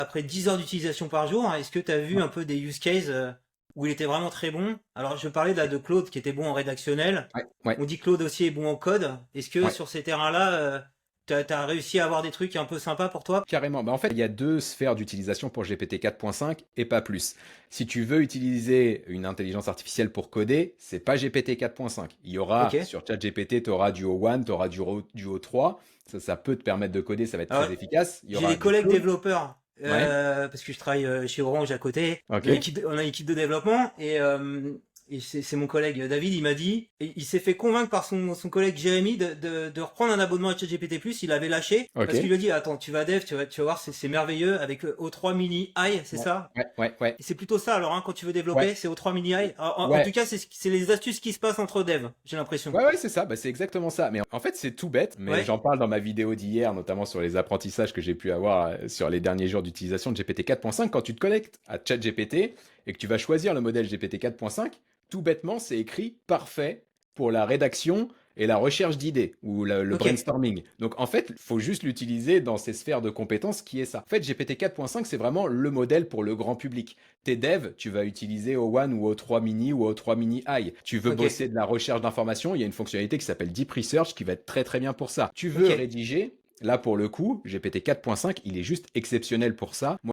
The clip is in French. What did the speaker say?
après 10 heures d'utilisation par jour, hein, est-ce que tu as vu un peu des use cases où il était vraiment très bon? Alors, je parlais là de Claude qui était bon en rédactionnel. Ouais, ouais, On dit que Claude aussi est bon en code. Est-ce que ouais. sur ces terrains-là, t'as réussi à avoir des trucs un peu sympas pour toi? Carrément. En fait, il y a deux sphères d'utilisation pour GPT 4.5 et pas plus. Si tu veux utiliser une intelligence artificielle pour coder, c'est pas GPT 4.5. Il y Ok. aura sur ChatGPT, tu auras du O1, tu auras du O3. Ça peut te permettre de coder, ça va être Alors, très efficace. Il y j'ai aura des du collègues Claude. développeurs, Ouais. parce que je travaille chez Orange à côté. Ok. On a une équipe de développement et c'est mon collègue David, il m'a dit, et il s'est fait convaincre par son collègue Jérémy de reprendre un abonnement à ChatGPT+. Il avait lâché Ok. parce qu'il lui a dit, attends, tu vas dev, tu vas voir, c'est merveilleux avec O3 Mini AI, c'est Ouais. ça? Ouais. Ouais. Ouais. Et c'est plutôt ça alors, hein, quand tu veux Ouais. développer, c'est O3 Mini AI. En tout Ouais. cas, c'est les astuces qui se passent entre devs, j'ai l'impression. Ouais, ouais, c'est ça, bah, c'est exactement ça. Mais en fait, c'est tout bête, mais Ouais. j'en parle dans ma vidéo d'hier, notamment sur les apprentissages que j'ai pu avoir sur les derniers jours d'utilisation de GPT 4.5. Quand tu te connectes à ChatGPT et que tu vas choisir le modèle GPT 4.5, tout bêtement, c'est écrit parfait pour la rédaction et la recherche d'idées ou le Ok. brainstorming. Donc en fait, il faut juste l'utiliser dans ces sphères de compétences qui est ça. En fait, GPT 4.5, c'est vraiment le modèle pour le grand public. T'es dev, tu vas utiliser O1 ou O3 Mini ou O3 Mini High. Tu veux Ok. bosser de la recherche d'informations, il y a une fonctionnalité qui s'appelle Deep Research qui va être très très bien pour ça. Tu veux Ok. rédiger, là pour le coup, GPT 4.5, il est juste exceptionnel pour ça.